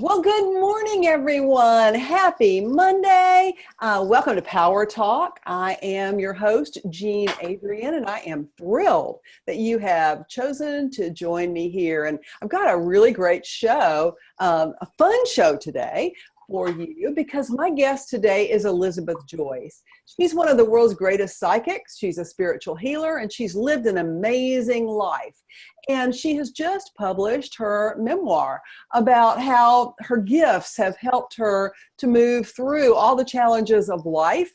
Well, good morning, everyone. Happy Monday. Welcome to Power Talk. I am your host, Adrienne, and I am thrilled that you have chosen to join me here. And I've got a really great show, a fun show today for you because my guest today is Elizabeth Joyce. She's one of the world's greatest psychics. She's a spiritual healer, and she's lived an amazing life. And she has just published her memoir about how her gifts have helped her to move through all the challenges of life,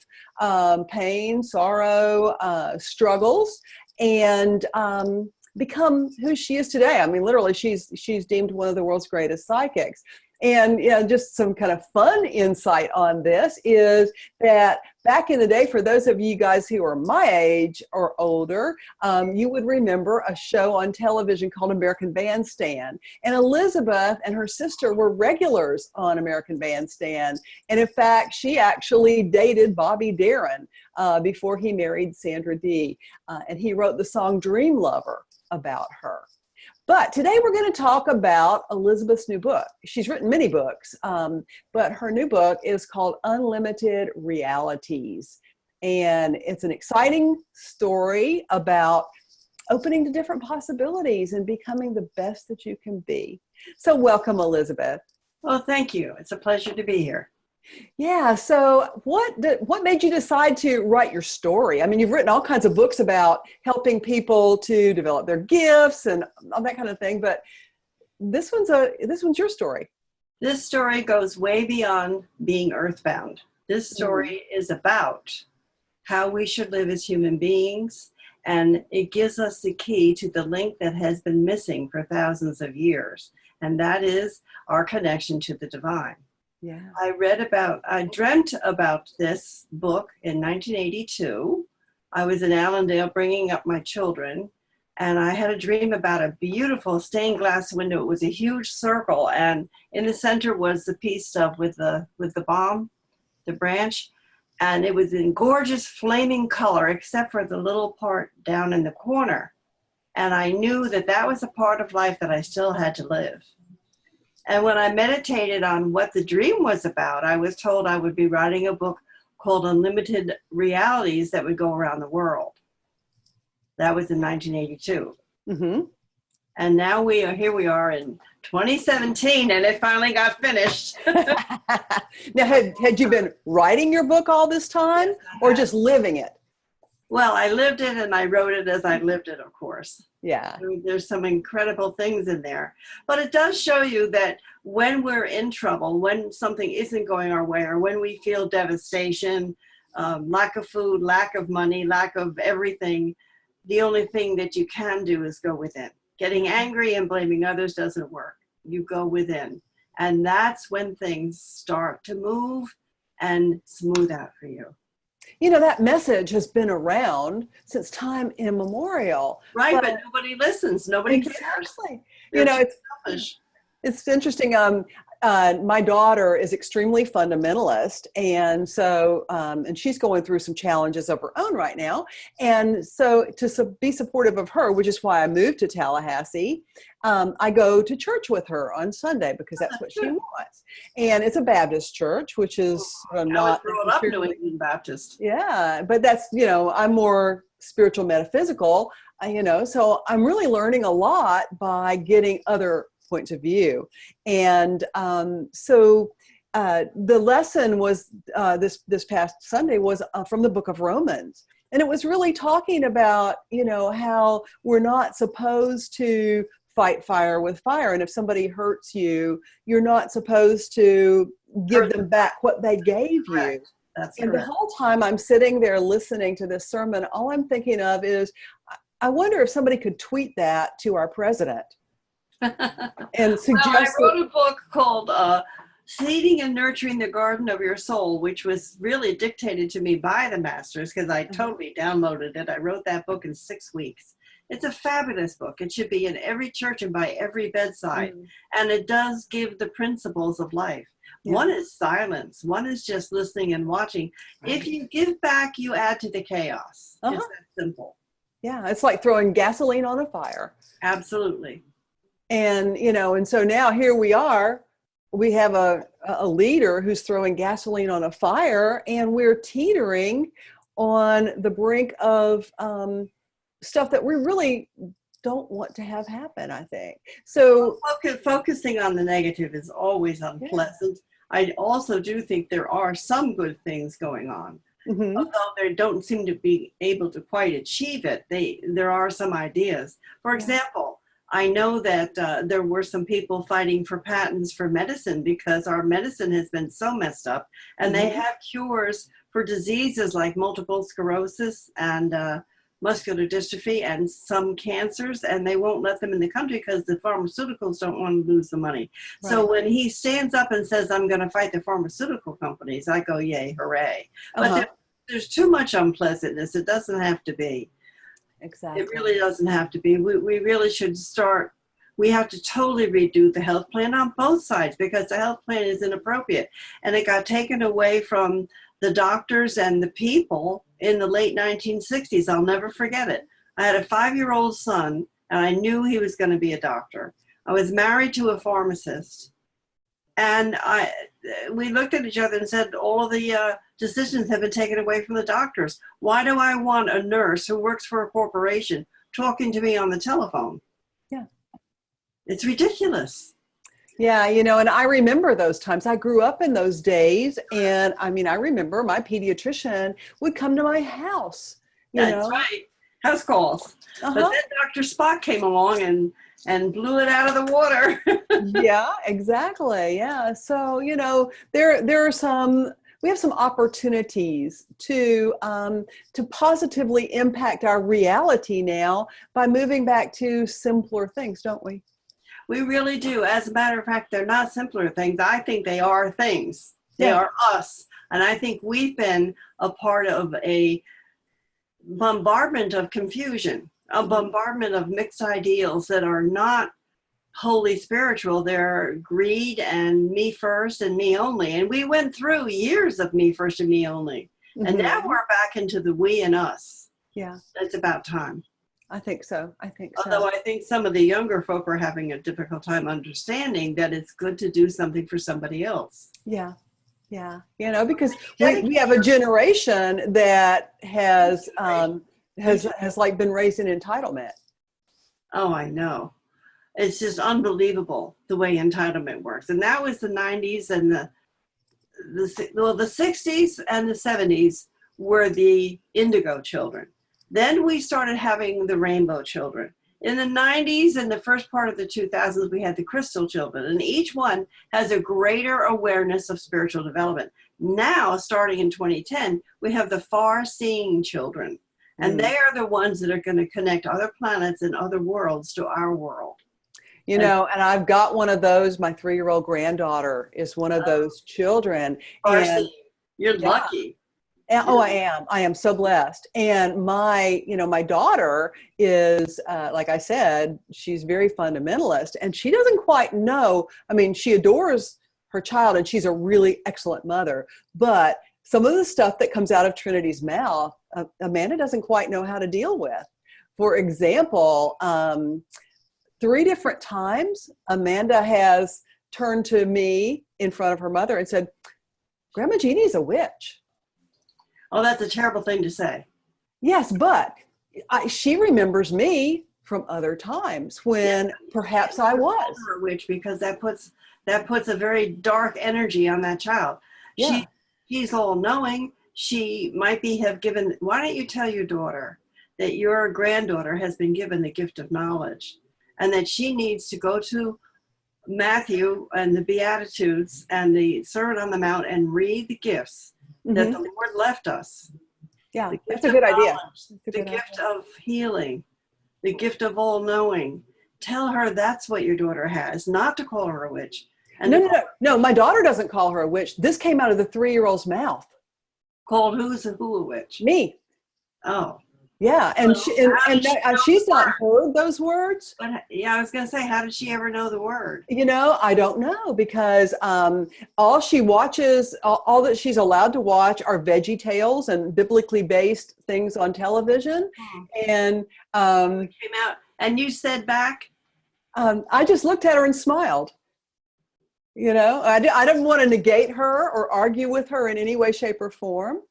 pain, sorrow, struggles, and become who she is today. I mean, literally, she's deemed one of the world's greatest psychics. And just some kind of fun insight on this is that back in the day, for those of you guys who are my age or older, you would remember a show on television called American Bandstand. And Elizabeth and her sister were regulars on American Bandstand. And in fact, she actually dated Bobby Darin before he married Sandra Dee. And he wrote the song Dream Lover about her. But today we're going to talk about Elizabeth's new book. She's written many books, but her new book is called Unlimited Realities. And it's an exciting story about opening to different possibilities and becoming the best that you can be. So welcome, Elizabeth. Well, thank you. It's a pleasure to be here. Yeah. So what made you decide to write your story? I mean, you've written all kinds of books about helping people to develop their gifts and all that kind of thing, but this one's your story. This story goes way beyond being earthbound. This story is about how we should live as human beings, and it gives us the key to the link that has been missing for thousands of years, and that is our connection to the divine. Yeah. I dreamt about this book in 1982. I was in Allendale bringing up my children, and I had a dream about a beautiful stained glass window. It was a huge circle, and in the center was the peace stuff with the bomb, the branch, and it was in gorgeous flaming color, except for the little part down in the corner. And I knew that that was a part of life that I still had to live. And when I meditated on what the dream was about, I was told I would be writing a book called Unlimited Realities that would go around the world. That was in 1982. Mm-hmm. And now here we are in 2017, and it finally got finished. Now, had you been writing your book all this time, or just living it? Well, I lived it and I wrote it as I lived it, of course. Yeah. There's some incredible things in there. But it does show you that when we're in trouble, when something isn't going our way, or when we feel devastation, lack of food, lack of money, lack of everything, the only thing that you can do is go within. Getting angry and blaming others doesn't work. You go within. And that's when things start to move and smooth out for you. You know, that message has been around since time immemorial. Right, but nobody listens. Nobody cares. Exactly. You know, it's interesting. My daughter is extremely fundamentalist, and so and she's going through some challenges of her own right now. And so to be supportive of her, which is why I moved to Tallahassee, I go to church with her on Sunday because that's what she wants. And it's a Baptist church, which is not. I was brought up New England Baptist. Yeah, but that's, I'm more spiritual metaphysical, so I'm really learning a lot by getting other points of view. And so the lesson was this past Sunday was from the book of Romans. And it was really talking about, how we're not supposed to fight fire with fire. And if somebody hurts you, you're not supposed to give them back what they gave you. That's and correct. The whole time I'm sitting there listening to this sermon, all I'm thinking of is, I wonder if somebody could tweet that to our president. And suggest I wrote a book called Seeding and Nurturing the Garden of Your Soul, which was really dictated to me by the masters because I totally downloaded it. I wrote that book in 6 weeks. It's a fabulous book. It should be in every church and by every bedside. And it does give the principles of life. Yeah. One is silence. One is just listening and watching. Right. If you give back, you add to the chaos. It's that simple. Yeah, it's like throwing gasoline on a fire. Absolutely. And, and so now here we are we have a leader who's throwing gasoline on a fire, and we're teetering on the brink of stuff that we really don't want to have happen, I think. So Focusing on the negative is always unpleasant. I also do think there are some good things going on. mm-hmm. Although they don't seem to be able to quite achieve it, there are some ideas. For example, I know that there were some people fighting for patents for medicine because our medicine has been so messed up, and they have cures for diseases like multiple sclerosis and muscular dystrophy and some cancers, and they won't let them in the country because the pharmaceuticals don't want to lose the money. Right. So when he stands up and says, I'm going to fight the pharmaceutical companies, I go, yay, hooray. But there's too much unpleasantness. It doesn't have to be. Exactly. It really doesn't have to be. We really should start. We have to totally redo the health plan on both sides because the health plan is inappropriate. And it got taken away from the doctors and the people in the late 1960s. I'll never forget it. I had a 5-year-old son, and I knew he was going to be a doctor. I was married to a pharmacist. And we looked at each other and said, all of the decisions have been taken away from the doctors. Why do I want a nurse who works for a corporation talking to me on the telephone? Yeah. It's ridiculous. Yeah, and I remember those times. I grew up in those days. And I remember my pediatrician would come to my house. That's right. House calls. But then Dr. Spock came along and blew it out of the water. Yeah, exactly. Yeah. So, there are we have some opportunities to positively impact our reality now by moving back to simpler things, don't we? We really do. As a matter of fact, they're not simpler things. I think they are things. They are us. And I think we've been a part of a bombardment of confusion, a bombardment of mixed ideals that are not wholly spiritual. They're greed and me first and me only. And we went through years of me first and me only. And now we're back into the we and us. Yeah. It's about time. I think so. Although I think some of the younger folk are having a difficult time understanding that it's good to do something for somebody else. Yeah. Yeah. Because we have a generation that has like been raised in entitlement. Oh, I know. It's just unbelievable the way entitlement works. And that was the 90s and the 60s and the 70s were the indigo children. Then we started having the rainbow children. In the 90s and the first part of the 2000s, we had the crystal children, and each one has a greater awareness of spiritual development. Now, starting in 2010, we have the Farseeing Children, and they are the ones that are going to connect other planets and other worlds to our world. And I've got one of those. My 3-year-old granddaughter is one of those children. Farseeing. You're lucky. Oh, I am so blessed. And my daughter is, like I said, she's very fundamentalist, and she doesn't quite know. She adores her child, and she's a really excellent mother. But some of the stuff that comes out of Trinity's mouth, Amanda doesn't quite know how to deal with. For example, 3 different times, Amanda has turned to me in front of her mother and said, "Grandma Jeannie's a witch." Oh, that's a terrible thing to say. Yes, but she remembers me from other times when perhaps I was a witch, because that puts a very dark energy on that child. Yeah. She's all knowing. She might have given. Why don't you tell your daughter that your granddaughter has been given the gift of knowledge, and that she needs to go to Matthew and the Beatitudes and the Sermon on the Mount and read the gifts that the Lord left us. Yeah, that's a good idea. The gift of healing, the gift of all knowing. Tell her that's what your daughter has, not to call her a witch. And No, my daughter doesn't call her a witch. This came out of the 3-year-old's mouth. Called who a witch? Me. Oh. Yeah, and she's not heard those words. But, yeah, I was going to say, how did she ever know the word? I don't know, because all she watches, all that she's allowed to watch are Veggie Tales and biblically based things on television. And came out, and you said back? I just looked at her and smiled. I didn't want to negate her or argue with her in any way, shape, or form.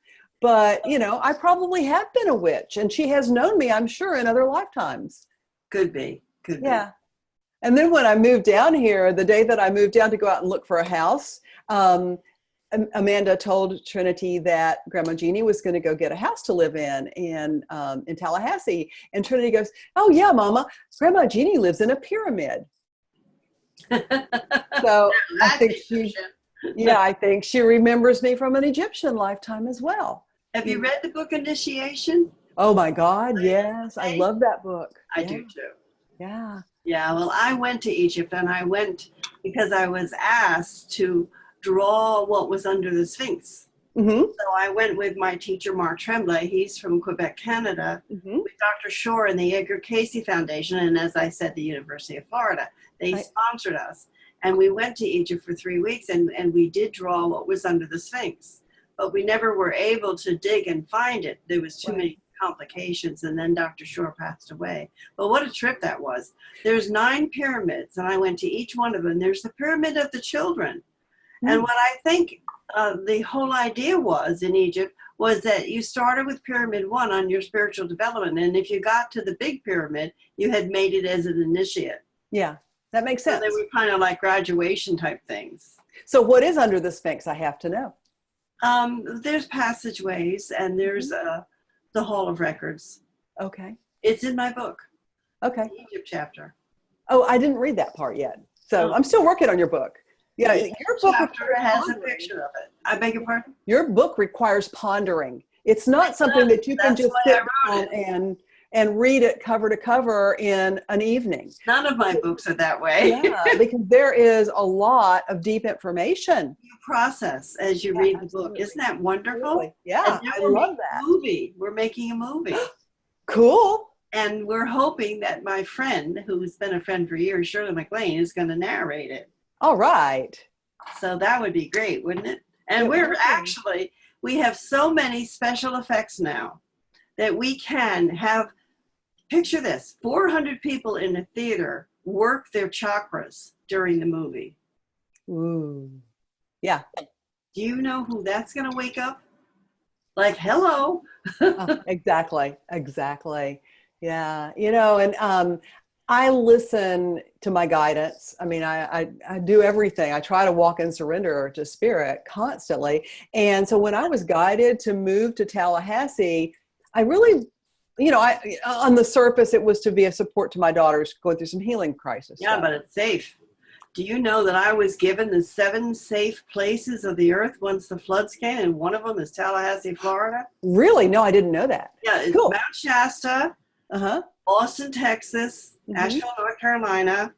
But, I probably have been a witch, and she has known me, I'm sure, in other lifetimes. Could be. Yeah. And then when I moved down here, the day that I moved down to go out and look for a house, Amanda told Trinity that Grandma Jeannie was going to go get a house to live in Tallahassee. And Trinity goes, "Oh yeah, Mama, Grandma Jeannie lives in a pyramid." So I think she remembers me from an Egyptian lifetime as well. Have you read the book Initiation? Oh my God, yes. I love that book. I do too. Yeah. Yeah, well, I went to Egypt, and I went because I was asked to draw what was under the Sphinx. Mm-hmm. So I went with my teacher, Mark Tremblay. He's from Quebec, Canada, mm-hmm. with Dr. Shore and the Edgar Cayce Foundation, and as I said, the University of Florida. They sponsored us. And we went to Egypt for 3 weeks, and we did draw what was under the Sphinx. But we never were able to dig and find it. There was too many complications, and then Dr. Shore passed away. But what a trip that was. There's 9 pyramids, and I went to each one of them. There's the Pyramid of the Children. Mm. And what I think the whole idea was in Egypt was that you started with Pyramid 1 on your spiritual development, and if you got to the big pyramid, you had made it as an initiate. Yeah, that makes sense. So they were kind of like graduation type things. So what is under the Sphinx? I have to know. There's passageways, and there's the Hall of Records. Okay. It's in my book. Okay. The Egypt chapter. Oh, I didn't read that part yet. So I'm still working on your book. Yeah, your book has a picture of it. I beg your pardon? Your book requires pondering. It's not something that you can just sit down and read it cover to cover in an evening. None of my books are that way. Yeah, because there is a lot of deep information. You process as you read the book. Isn't that wonderful? Absolutely. Yeah, I love that. We're making a movie. Cool. And we're hoping that my friend, who's been a friend for years, Shirley MacLaine, is going to narrate it. All right. So that would be great, wouldn't it? And we have so many special effects now that we can have, picture this, 400 people in a theater work their chakras during the movie. Ooh. Yeah. Do you know who that's going to wake up? Like, hello. Exactly. Yeah. And I listen to my guidance. I mean, I do everything. I try to walk in surrender to spirit constantly. And so when I was guided to move to Tallahassee, I really, on the surface, it was to be a support to my daughters going through some healing crisis. Yeah, but it's safe. Do you know that I was given the 7 safe places of the earth once the floods came, and one of them is Tallahassee, Florida? Really? No, I didn't know that. Yeah, it's cool. Mount Shasta, Austin, Texas, Asheville, North Carolina,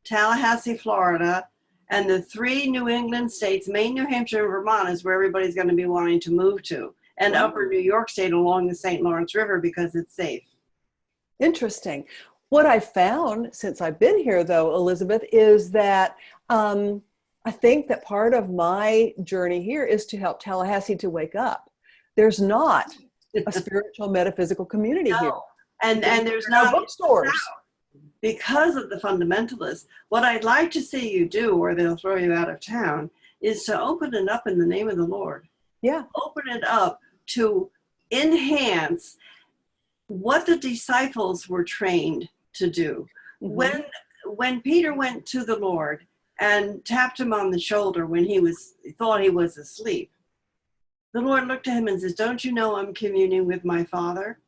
Tallahassee, Florida, and the 3 New England states, Maine, New Hampshire, and Vermont is where everybody's going to be wanting to move to, and upper New York State along the St. Lawrence River because it's safe. Interesting. What I found since I've been here, though, Elizabeth, is that I think that part of my journey here is to help Tallahassee to wake up. There's not a spiritual metaphysical community here. And there's no bookstores. Because of the fundamentalists. What I'd like to see you do, or they'll throw you out of town, is to open it up in the name of the Lord. Yeah. Open it up to enhance what the disciples were trained to do. Mm-hmm. When Peter went to the Lord and tapped him on the shoulder when he thought he was asleep, the Lord looked at him and says, "Don't you know I'm communing with my Father?"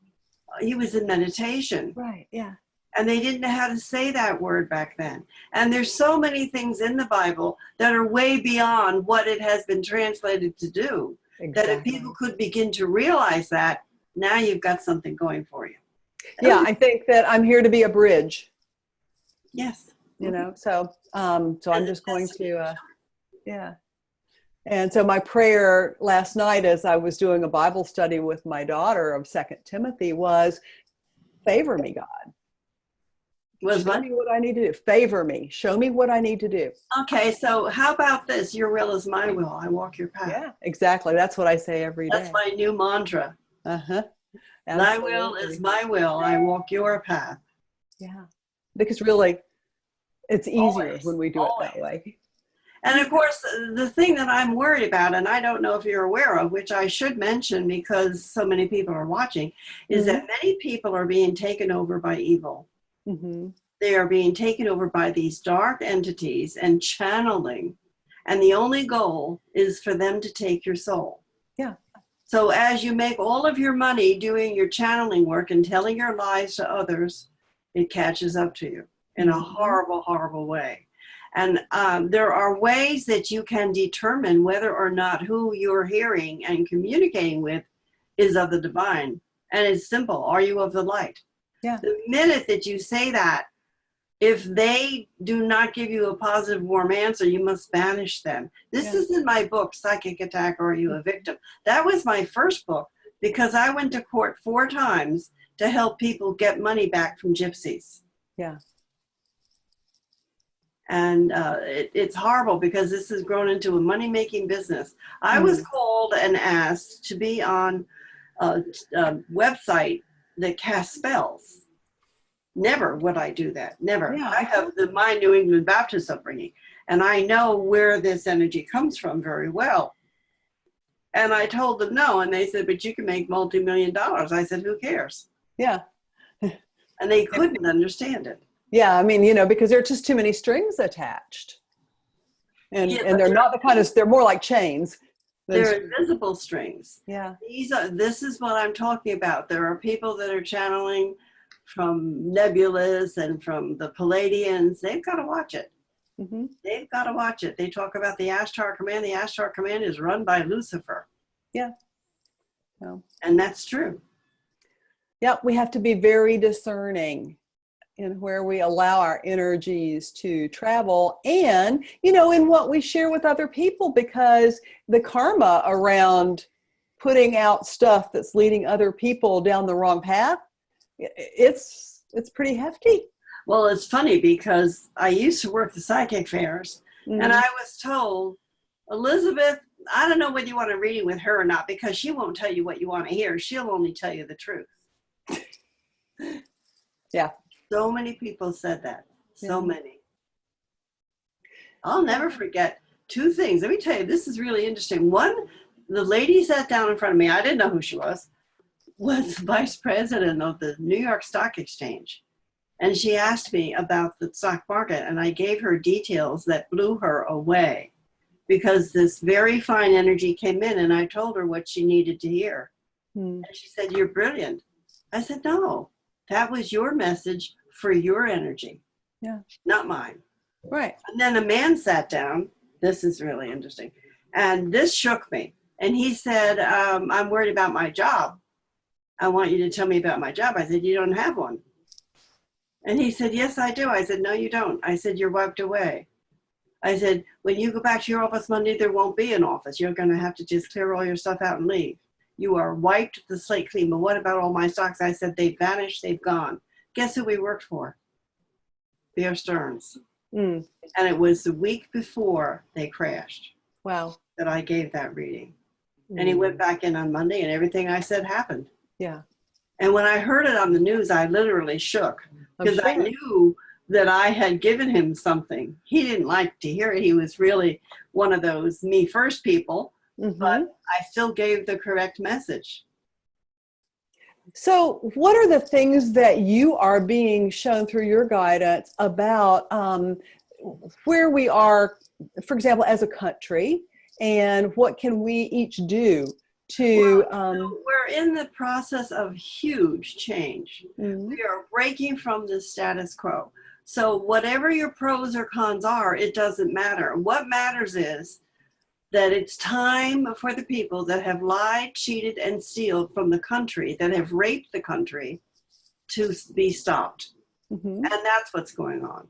He was in meditation. Right, yeah. And they didn't know how to say that word back then. And there's so many things in the Bible that are way beyond what it has been translated to do. Exactly. That if people could begin to realize that, now you've got something going for you. Yeah, I think that I'm here to be a bridge. Yes. So I'm just going to, yeah. And so my prayer last night as I was doing a Bible study with my daughter of 2 Timothy was, favor me, God. Show me what I need to do. Favor me. Show me what I need to do. Okay, so how about this? Your will is my will. I walk your path. Yeah, exactly. That's what I say every day. That's my new mantra. Absolutely. Thy will is my will. I walk your path. Yeah. Because really, it's easier when we do it that way. And of course, the thing that I'm worried about, and I don't know if you're aware of, which I should mention because so many people are watching, is that many people are being taken over by evil. Mm-hmm. They are being taken over by these dark entities and channeling. And the only goal is for them to take your soul. Yeah. So as you make all of your money doing your channeling work and telling your lies to others, it catches up to you in a horrible, horrible way. And there are ways that you can determine whether or not who you're hearing and communicating with is of the divine. And it's simple. Are you of the light? Yeah. The minute that you say that, if they do not give you a positive, warm answer, you must banish them. This is in my book, Psychic Attack, or Are You a Victim? That was my first book because I went to court 4 times to help people get money back from gypsies. Yeah. And it's horrible because this has grown into a money-making business. I was called and asked to be on a website that casts spells. Never would I do that. Never. Yeah, I have my New England Baptist upbringing, and I know where this energy comes from very well. And I told them no, and they said, but you can make multi-million dollars. I said, who cares? Yeah. And they couldn't understand it. Yeah, I mean, because there are just too many strings attached. And they're not the kind of, they're more like chains. They're invisible strings. Yeah. This is what I'm talking about. There are people that are channeling from nebulas and from the Palladians. They've got to watch it. Mm-hmm. They've got to watch it. They talk about the Ashtar Command. The Ashtar Command is run by Lucifer. Yeah. No. And that's true. Yeah, we have to be very discerning in where we allow our energies to travel and, in what we share with other people, because the karma around putting out stuff that's leading other people down the wrong path, it's pretty hefty. Well, it's funny because I used to work the psychic fairs, and I was told, Elizabeth, I don't know whether you want a reading with her or not, because she won't tell you what you want to hear. She'll only tell you the truth. Yeah. So many people said that. So many. I'll never forget 2 things. Let me tell you, this is really interesting. One, the lady sat down in front of me. I didn't know who she was the vice president of the New York Stock Exchange. And she asked me about the stock market, and I gave her details that blew her away because this very fine energy came in, and I told her what she needed to hear. And she said, you're brilliant. I said, no, that was your message for your energy, not mine. Right. And then a man sat down. This is really interesting. And this shook me. And he said, I'm worried about my job. I want you to tell me about my job. I said, you don't have one. And he said, yes, I do. I said, no, you don't. I said, you're wiped away. I said, when you go back to your office Monday, there won't be an office. You're going to have to just clear all your stuff out and leave. You are wiped, the slate clean. But what about all my stocks? I said, they've vanished. They've gone. Guess who we worked for? Bear Stearns. And it was the week before they crashed. Wow. That I gave that reading. And he went back in on Monday, and everything I said happened. Yeah. And when I heard it on the news, I literally shook because I knew that I had given him something. He didn't like to hear it. He was really one of those me first people, but I still gave the correct message. So what are the things that you are being shown through your guidance about where we are, for example, as a country, and what can we each do to... we're in the process of huge change. We are breaking from the status quo. So whatever your pros or cons are, it doesn't matter. What matters is that it's time for the people that have lied, cheated, and stealed from the country, that have raped the country, to be stopped. And that's what's going on.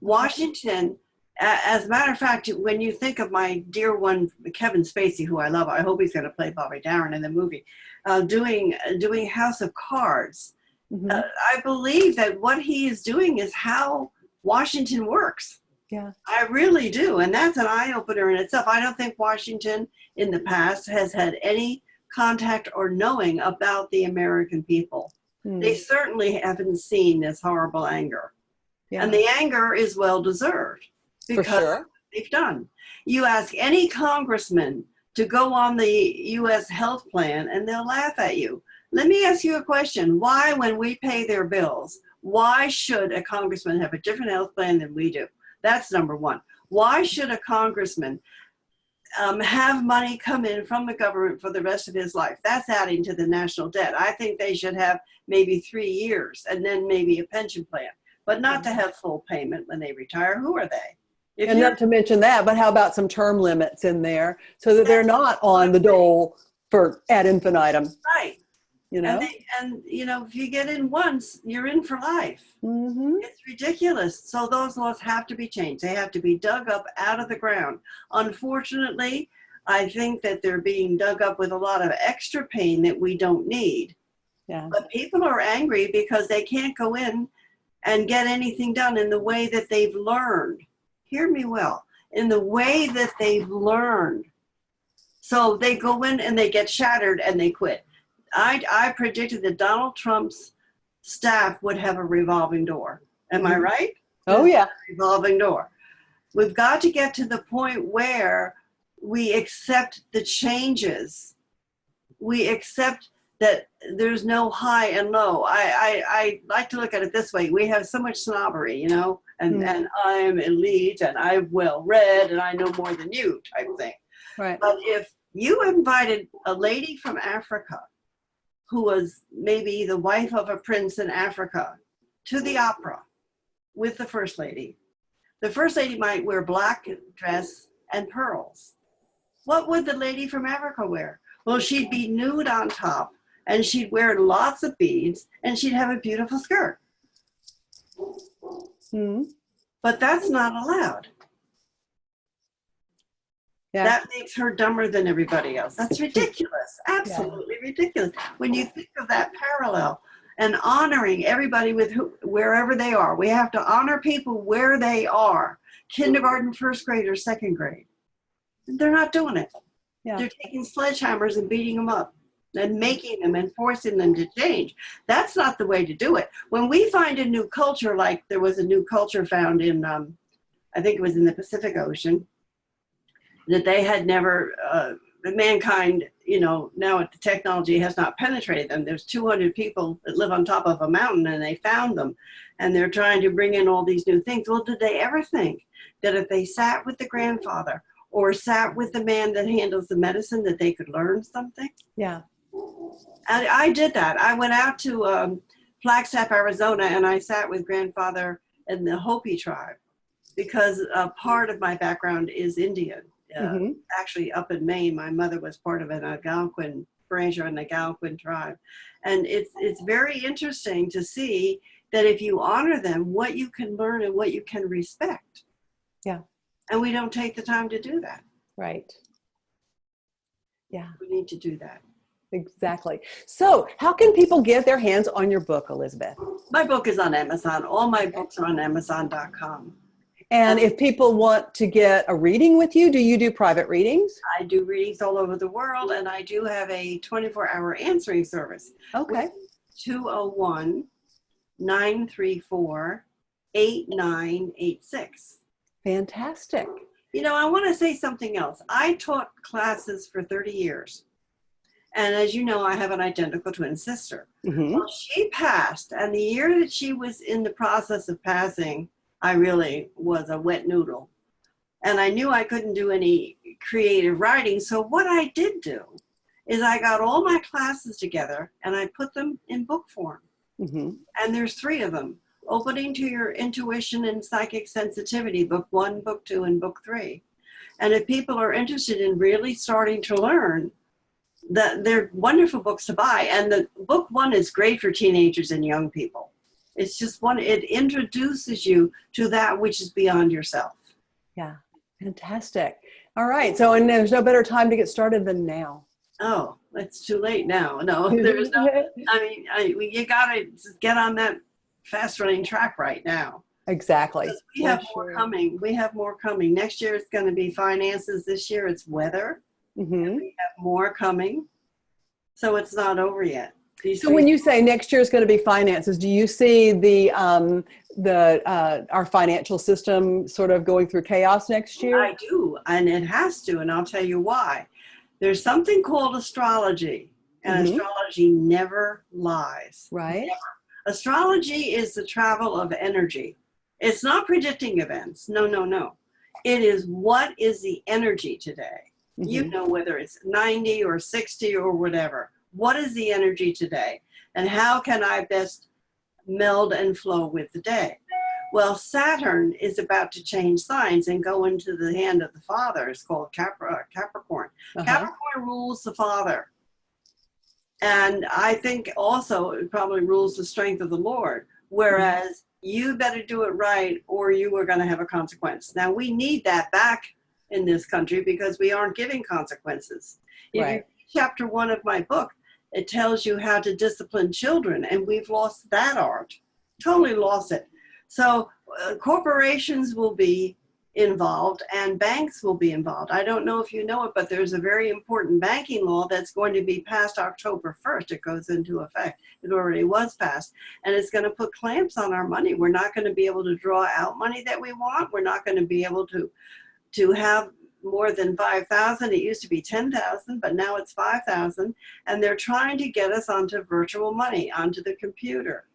Washington, as a matter of fact, when you think of my dear one, Kevin Spacey, who I love, I hope he's going to play Bobby Darin in the movie, doing House of Cards, I believe that what he is doing is how Washington works. Yeah, I really do. And that's an eye-opener in itself. I don't think Washington in the past has had any contact or knowing about the American people. They certainly haven't seen this horrible anger. And the anger is well-deserved. Because they've done. You ask any congressman to go on the U.S. health plan and they'll laugh at you. Let me ask you a question. Why, when we pay their bills, why should a congressman have a different health plan than we do? That's number one. Why should a congressman have money come in from the government for the rest of his life? That's adding to the national debt. I think they should have maybe 3 years and then maybe a pension plan, but not to have full payment when they retire. Who are they? And not to mention that, but how about some term limits in there so that they're not on the dole for ad infinitum? Right. You know? And you know, if you get in once, you're in for life. It's ridiculous. So those laws have to be changed. They have to be dug up out of the ground. Unfortunately, I think that they're being dug up with a lot of extra pain that we don't need. Yeah. But people are angry because they can't go in and get anything done in the way that they've learned. Hear me well. In the way that they've learned. So they go in and they get shattered and they quit. I predicted that Donald Trump's staff would have a revolving door. Am I right? Oh, yeah. Revolving door. We've got to get to the point where we accept the changes. We accept that there's no high and low. I like to look at it this way. We have so much snobbery, you know, and I'm elite and I'm well read and I know more than you type thing. Right. But if you invited a lady from Africa who was maybe the wife of a prince in Africa to the opera with the first lady might wear black dress and pearls. What would the lady from Africa wear? Well, she'd be nude on top and she'd wear lots of beads and she'd have a beautiful skirt. But that's not allowed. Yeah. That makes her dumber than everybody else. That's ridiculous. Absolutely ridiculous. When you think of that parallel and honoring everybody with wherever they are, we have to honor people where they are. Kindergarten, first grade, or second grade. They're not doing it. Yeah. They're taking sledgehammers and beating them up and making them and forcing them to change. That's not the way to do it. When we find a new culture, like there was a new culture found in, I think it was in the Pacific Ocean, that they had never, mankind, you know, now the technology has not penetrated them. There's 200 people that live on top of a mountain and they found them and they're trying to bring in all these new things. Well, did they ever think that if they sat with the grandfather or sat with the man that handles the medicine that they could learn something? Yeah. And I did that. I went out to Flagstaff, Arizona, and I sat with grandfather and the Hopi tribe because part of my background is Indian. Actually, up in Maine, my mother was part of an Algonquin branch in the Algonquin tribe. And it's very interesting to see that if you honor them, what you can learn and what you can respect. Yeah. And we don't take the time to do that. Right. Yeah. We need to do that. Exactly. So how can people get their hands on your book, Elizabeth? My book is on Amazon. All my books are on Amazon.com. And if people want to get a reading with you, do you do private readings? I do readings all over the world, and I do have a 24-hour answering service. Okay. 201-934-8986. Fantastic. You know, I want to say something else. I taught classes for 30 years. And as you know, I have an identical twin sister. Well, she passed, and the year that she was in the process of passing, I really was a wet noodle. And I knew I couldn't do any creative writing. So what I did do is I got all my classes together and I put them in book form. And there's 3 of them. Opening to Your Intuition and Psychic Sensitivity, book 1, book 2, and book 3. And if people are interested in really starting to learn, they're wonderful books to buy. And the book 1 is great for teenagers and young people. It's just it introduces you to that which is beyond yourself. Yeah, fantastic. All right. So, and there's no better time to get started than now. Oh, it's too late now. No, there's no, I mean, you got to get on that fast running track right now. Exactly. We have more coming. We have more coming. Next year it's going to be finances. This year it's weather. We have more coming. So it's not over yet. These So when three. you say next year is going to be finances, do you see our financial system sort of going through chaos next year? I do, and it has to, and I'll tell you why. There's something called astrology, and Mm-hmm. astrology never lies. Right. Astrology is the travel of energy. It's not predicting events. No, no, no. It is what is the energy today. You Mm-hmm. know, whether it's 90 or 60 or whatever. What is the energy today? And how can I best meld and flow with the day? Well, Saturn is about to change signs and go into the hand of the father. It's called Capricorn. Uh-huh. Capricorn rules the father. And I think also it probably rules the strength of the Lord. Whereas you better do it right or you are going to have a consequence. Now, we need that back in this country because we aren't giving consequences. If you Right. read chapter 1 of my book, it tells you how to discipline children, and we've lost that art. Totally lost it. So corporations will be involved and banks will be involved. I don't know if you know it, but there's a very important banking law that's going to be passed October 1st. It goes into effect. It already was passed. And it's going to put clamps on our money. We're not going to be able to draw out money that we want. We're not going to be able to have more than 5,000. It used to be 10,000, but now it's 5,000. And they're trying to get us onto virtual money, onto the computer.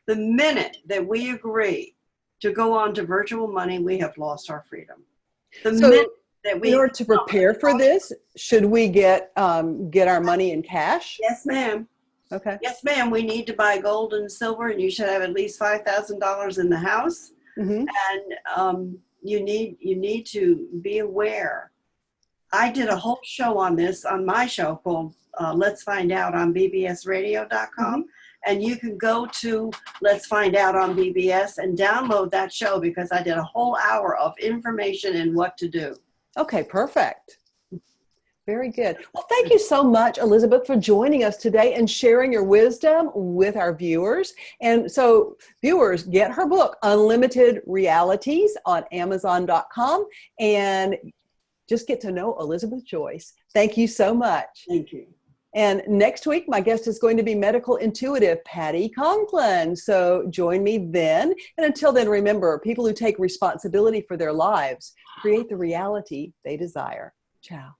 The minute that we agree to go on to virtual money, we have lost our freedom. The minute that we In order to prepare for this, should we get our money in cash? Yes, ma'am. Okay. Yes, ma'am. We need to buy gold and silver, and you should have at least $5,000 in the house. Mm-hmm. And you need to be aware. I did a whole show on this on my show called Let's Find Out on bbsradio.com. Mm-hmm. And you can go to Let's Find Out on BBS and download that show because I did a whole hour of information and what to do. Okay, perfect. Very good. Well, thank you so much, Elizabeth, for joining us today and sharing your wisdom with our viewers. And so, viewers, get her book, Unlimited Realities, on Amazon.com, and just get to know Elizabeth Joyce. Thank you so much. Thank you. And next week, my guest is going to be medical intuitive Patty Conklin. So join me then. And until then, remember, people who take responsibility for their lives create the reality they desire. Ciao.